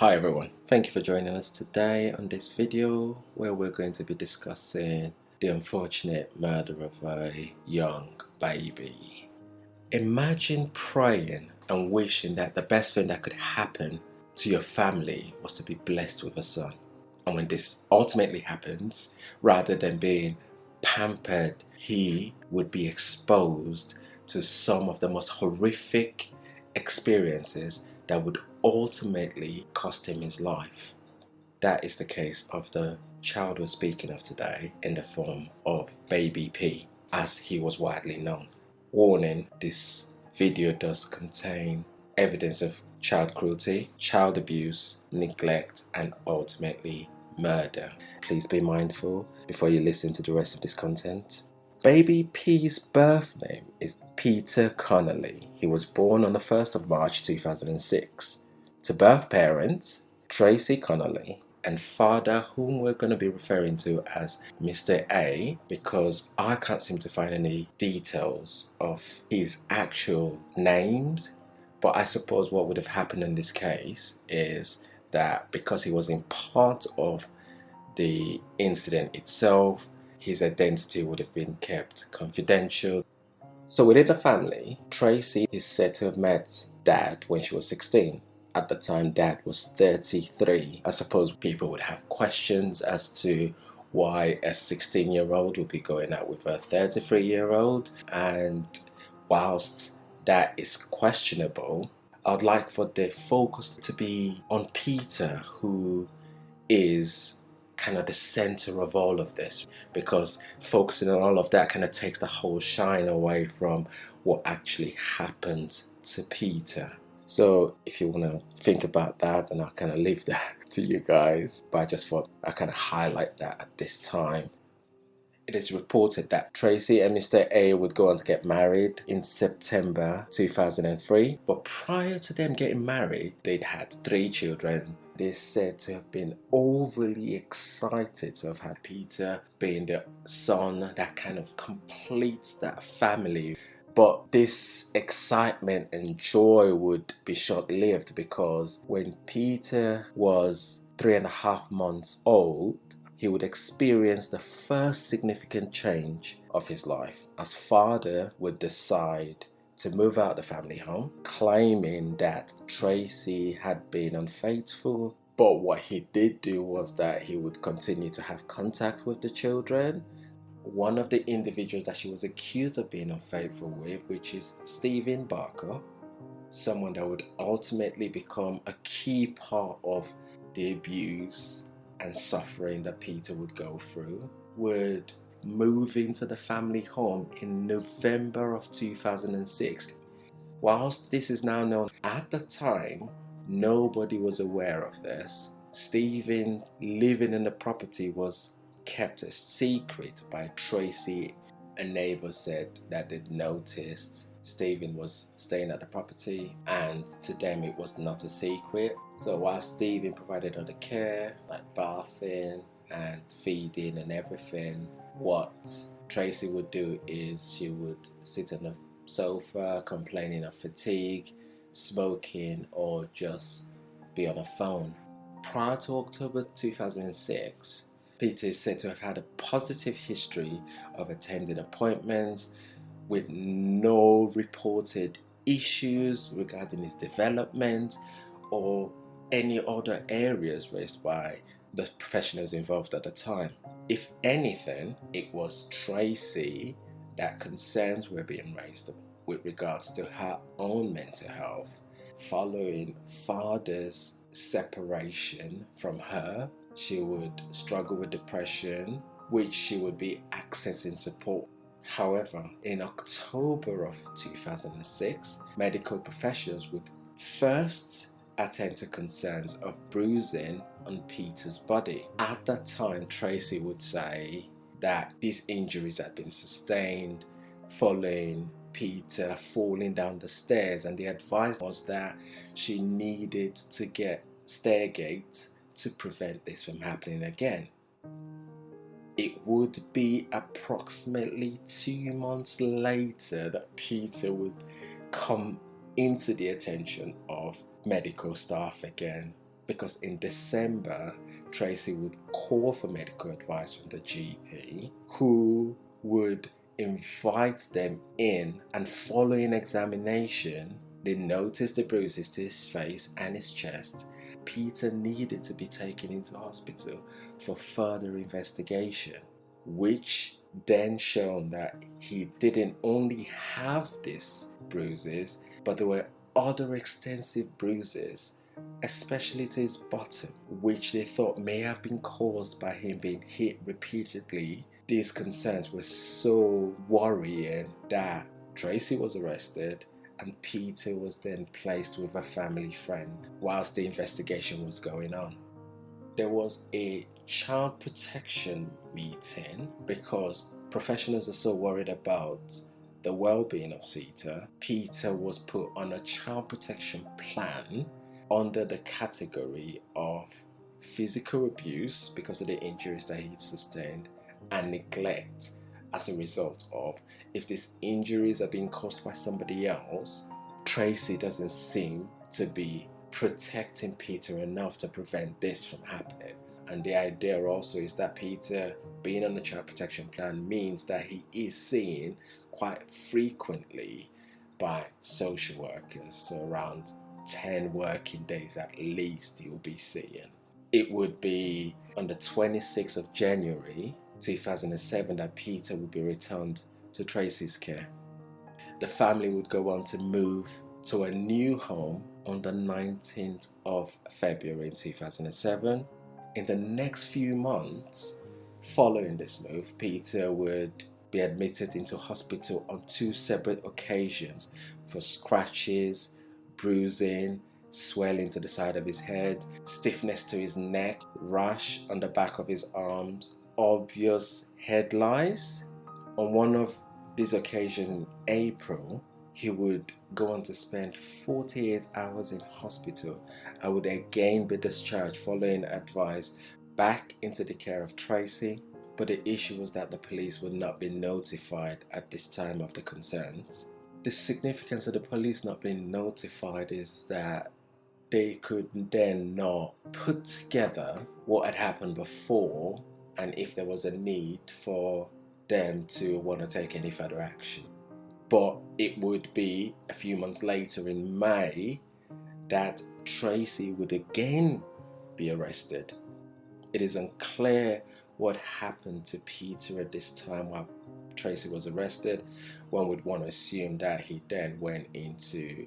Hi everyone, thank you for joining us today on this video where we're going to be discussing the unfortunate murder of a young baby. Imagine praying and wishing that the best thing that could happen to your family was to be blessed with a son. And when this ultimately happens, rather than being pampered, he would be exposed to some of the most horrific experiences that would ultimately cost him his life. That is the case of the child we're speaking of today in the form of Baby P, as he was widely known. Warning, this video does contain evidence of child cruelty, child abuse, neglect, and ultimately murder. Please be mindful before you listen to the rest of this content. Baby P's birth name is Peter Connelly. He was born on the 1st of March 2006 to birth parents Tracy Connelly and father, whom we're going to be referring to as Mr. A, because I can't seem to find any details of his actual names. But I suppose what would have happened in this case is that because he was in part of the incident itself, his identity would have been kept confidential. So within the family, Tracy is said to have met Dad when she was 16. At the time, Dad was 33. I suppose people would have questions as to why a 16-year-old would be going out with a 33-year-old. And whilst that is questionable, I'd like for the focus to be on Peter, who is kind of the center of all of this, because focusing on all of that kind of takes the whole shine away from what actually happened to Peter. So if you want to think about that, and I'll kind of leave that to you guys, but I just thought I kind of highlight that at this time. It is reported that Tracy and Mr. A would go on to get married in September 2003, but prior to them getting married, they'd had 3 children. They're said to have been overly excited to have had Peter being the son that kind of completes that family. But this excitement and joy would be short-lived, because when Peter was 3.5 months old, he would experience the first significant change of his life, as father would decide to move out the family home, claiming that Tracy had been unfaithful. But what he did do was that he would continue to have contact with the children. One of the individuals that she was accused of being unfaithful with, which is Stephen Barker, someone that would ultimately become a key part of the abuse and suffering that Peter would go through, would move into the family home in November of 2006. Whilst this is now known, at the time, nobody was aware of this. Stephen living in the property was kept a secret by Tracy. A neighbor said that they'd noticed Stephen was staying at the property, and to them it was not a secret. So while Stephen provided all the care, like bathing and feeding and everything, what Tracy would do is she would sit on the sofa complaining of fatigue, smoking, or just be on a phone. Prior to October 2006, Peter is said to have had a positive history of attending appointments with no reported issues regarding his development or any other areas raised by the professionals involved at the time. If anything, it was Tracy that concerns were being raised with regards to her own mental health. Following father's separation from her, she would struggle with depression, which she would be accessing support. However, in October of 2006, medical professionals would first attend to concerns of bruising on Peter's body. At that time, Tracy would say that these injuries had been sustained following Peter falling down the stairs, and the advice was that she needed to get stair gates to prevent this from happening again. It would be approximately 2 months later that Peter would come into the attention of medical staff again, because in December, Tracy would call for medical advice from the GP, who would invite them in, and following examination, they noticed the bruises to his face and his chest. Peter needed to be taken into hospital for further investigation, which then shown that he didn't only have these bruises, but there were other extensive bruises, especially to his bottom, which they thought may have been caused by him being hit repeatedly. These concerns were so worrying that Tracy was arrested and Peter was then placed with a family friend whilst the investigation was going on. There was a child protection meeting because professionals are so worried about the well-being of Peter. Peter was put on a child protection plan under the category of physical abuse because of the injuries that he'd sustained, and neglect as a result of, if these injuries are being caused by somebody else, Tracy doesn't seem to be protecting Peter enough to prevent this from happening. And the idea also is that Peter being on the child protection plan means that he is seen quite frequently by social workers. So around 10 working days at least he will be seen. It would be on the 26th of January 2007 that Peter would be returned to Tracy's care. The family would go on to move to a new home on the 19th of February 2007. In the next few months following this move, Peter would be admitted into hospital on 2 separate occasions for scratches, bruising, swelling to the side of his head, stiffness to his neck, rash on the back of his arms, obvious head lice. On one of these occasions in April, he would go on to spend 48 hours in hospital and would again be discharged following advice back into the care of Tracy. But the issue was that the police would not be notified at this time of the concerns. The significance of the police not being notified is that they could then not put together what had happened before and if there was a need for them to want to take any further action. But it would be a few months later in May that Tracy would again be arrested. It is unclear what happened to Peter at this time while Tracy was arrested. One would want to assume that he then went into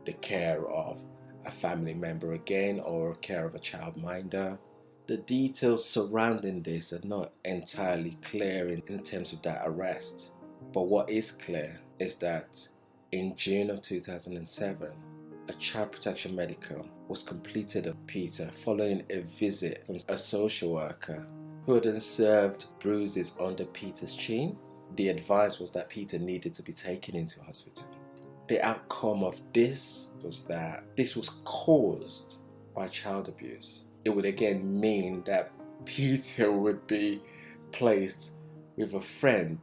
the care of a family member again or care of a childminder. The details surrounding this are not entirely clear in terms of that arrest. But what is clear is that in June of 2007, a child protection medical was completed on Peter following a visit from a social worker who had observed bruises under Peter's chin. The advice was that Peter needed to be taken into hospital. The outcome of this was that this was caused by child abuse. It would again mean that Peter would be placed with a friend,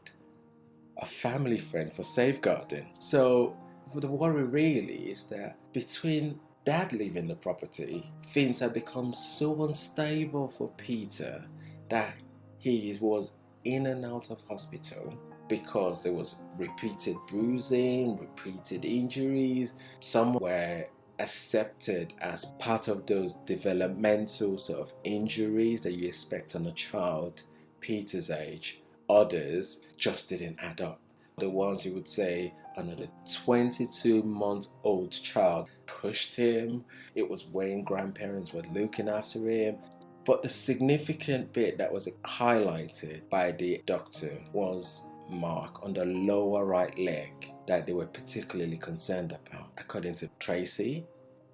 a family friend, for safeguarding. So the worry really is that between Dad leaving the property, things had become so unstable for Peter that he was in and out of hospital because there was repeated bruising, repeated injuries. Some were accepted as part of those developmental sort of injuries that you expect on a child Peter's age. Others just didn't add up. The ones you would say another 22-month-old child pushed him. It was when grandparents were looking after him. But the significant bit that was highlighted by the doctor was mark on the lower right leg that they were particularly concerned about. According to Tracy,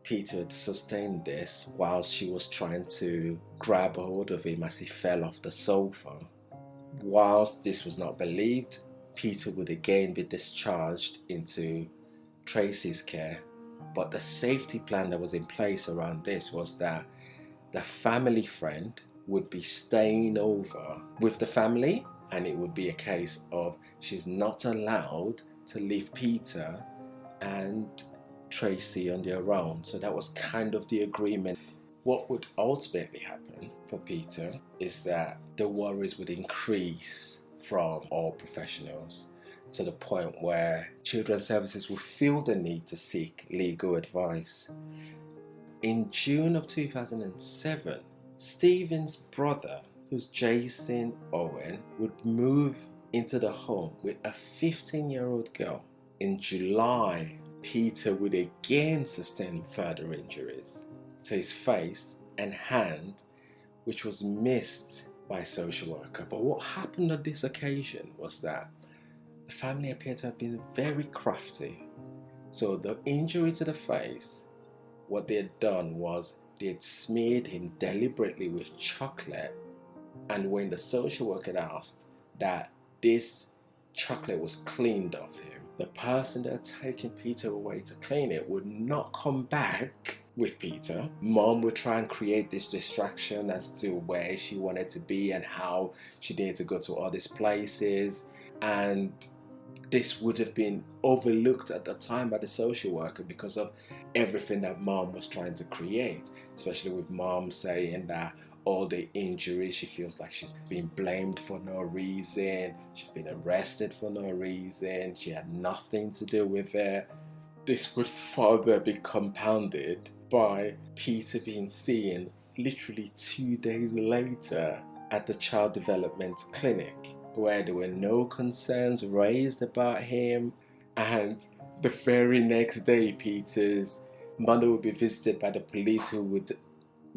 Peter had sustained this while she was trying to grab hold of him as he fell off the sofa. Whilst this was not believed, Peter would again be discharged into Tracy's care. But the safety plan that was in place around this was that the family friend would be staying over with the family, and it would be a case of she's not allowed to leave Peter and Tracy on their own. So that was kind of the agreement. What would ultimately happen for Peter is that the worries would increase from all professionals to the point where children's services will feel the need to seek legal advice. In June of 2007, Stephen's brother, who's Jason Owen, would move into the home with a 15-year-old girl. In July, Peter would again sustain further injuries to his face and hand, which was missed by a social worker. But what happened on this occasion was that the family appeared to have been very crafty. So the injury to the face, what they had done was they had smeared him deliberately with chocolate, and when the social worker asked that this chocolate was cleaned off him, the person that had taken Peter away to clean it would not come back with Peter. Mom would try and create this distraction as to where she wanted to be and how she needed to go to all these places, and this would have been overlooked at the time by the social worker because of everything that mom was trying to create, especially with mom saying that all the injuries, she feels like she's been blamed for no reason, she's been arrested for no reason, she had nothing to do with it. This would further be compounded by Peter being seen literally 2 days later at the child development clinic, where there were no concerns raised about him, and the very next day Peter's mother would be visited by the police, who would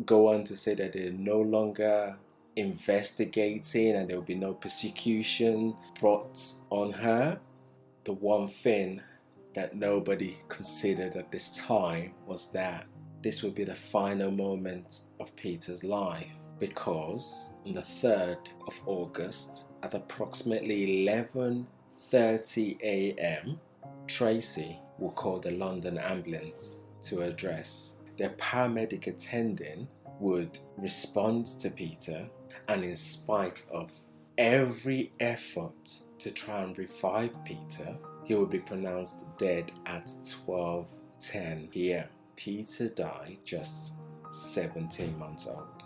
go on to say that they're no longer investigating and there will be no persecution brought on her. The one thing that nobody considered at this time was that this would be the final moment of Peter's life, because on the 3rd of August at approximately 11:30 a.m. Tracy will call the London ambulance to address. The paramedic attending would respond to Peter, and in spite of every effort to try and revive Peter, he would be pronounced dead at 12:10 p.m. Peter died just 17 months old.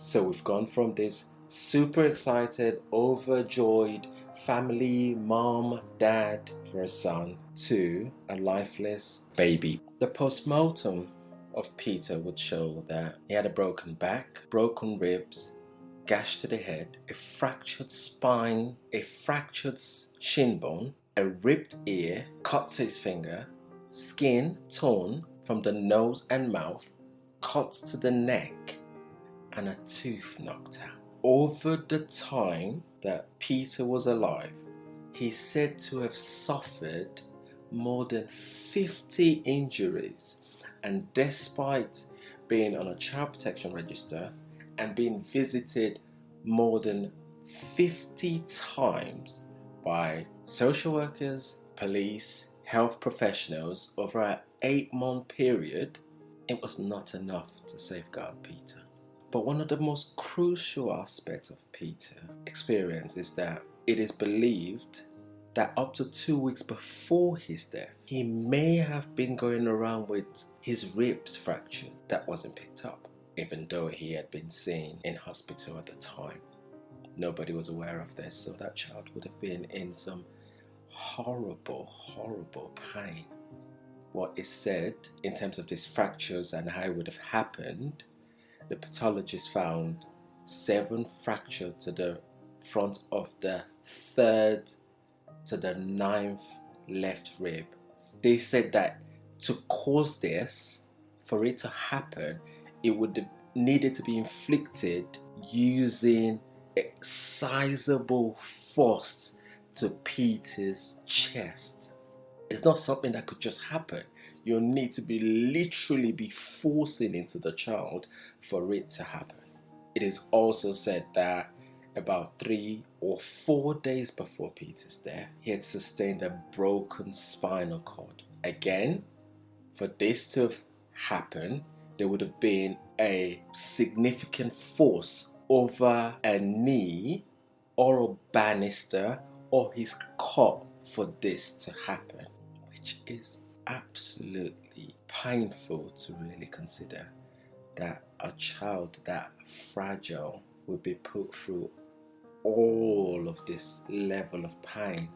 So we've gone from this super excited, overjoyed family, mom, dad for a son, to a lifeless baby. The postmortem of Peter would show that he had a broken back, broken ribs, gash to the head, a fractured spine, a fractured shin bone, a ripped ear, cut to his finger, skin torn from the nose and mouth, cuts to the neck, and a tooth knocked out. Over the time that Peter was alive, he's said to have suffered more than 50 injuries, and despite being on a child protection register and being visited more than 50 times by social workers, police, health professionals over an 8-month period, it was not enough to safeguard Peter. But one of the most crucial aspects of Peter's experience is that it is believed that up to 2 weeks before his death, he may have been going around with his ribs fractured. That wasn't picked up, even though he had been seen in hospital at the time. Nobody was aware of this, so that child would have been in some horrible, horrible pain. What is said in terms of these fractures and how it would have happened, the pathologist found 7 fractures to the front of the 3rd to the 9th left rib. They said that to cause this, for it to happen, it would have needed to be inflicted using a sizable force to Peter's chest. It's not something that could just happen. You'll need to literally be forcing into the child for it to happen. It is also said that about 3 or 4 days before Peter's death, he had sustained a broken spinal cord. Again, for this to have happened, there would have been a significant force over a knee or a banister or his cot for this to happen, which is absolutely painful to really consider. that a child that fragile would be put through all of this level of pain.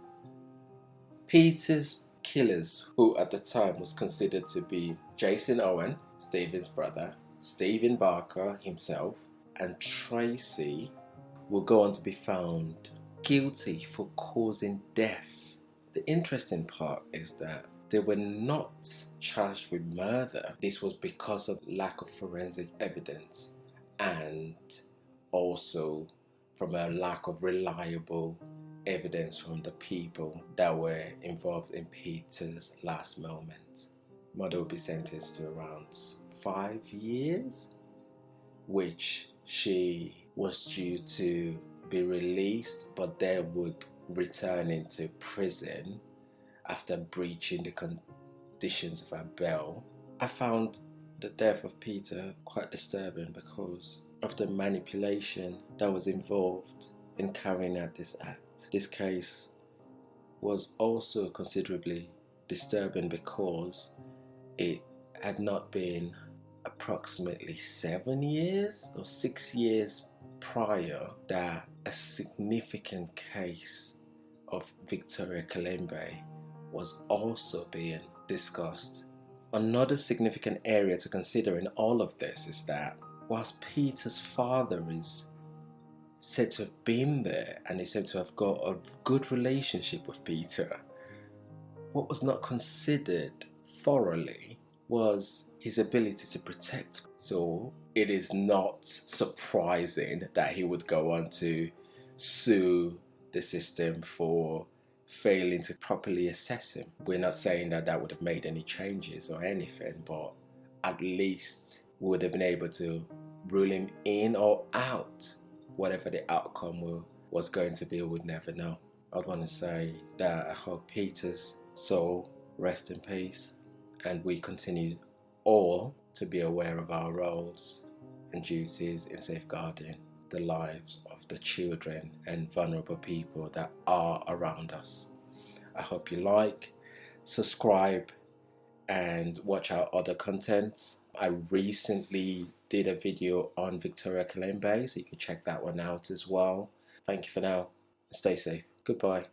Peter's killers, who at the time was considered to be Jason Owen, Stephen's brother, Stephen Barker himself, and Tracy, will go on to be found guilty for causing death. The interesting part is that they were not charged with murder. This was because of lack of forensic evidence and also from a lack of reliable evidence from the people that were involved in Peter's last moment. Mother will be sentenced to around 5 years, which she was due to be released, but then would return into prison after breaching the conditions of her bail. I found the death of Peter quite disturbing because of the manipulation that was involved in carrying out this act. This case was also considerably disturbing because it had not been approximately 7 years or 6 years prior that a significant case of Victoria Kalembe was also being discussed. Another significant area to consider in all of this is that whilst Peter's father is said to have been there and is said to have got a good relationship with Peter, what was not considered thoroughly was his ability to protect. So it is not surprising that he would go on to sue the system for failing to properly assess him. We're not saying that that would have made any changes or anything, but at least would have been able to rule him in or out. Whatever the outcome was going to be, we would never know. I'd want to say that I hope Peter's soul rest in peace, and we continue all to be aware of our roles and duties in safeguarding the lives of the children and vulnerable people that are around us. I hope you like, subscribe, and watch our other content. I recently did a video on Victoria Kalembe, so you can check that one out as well. Thank you for now. Stay safe. Goodbye.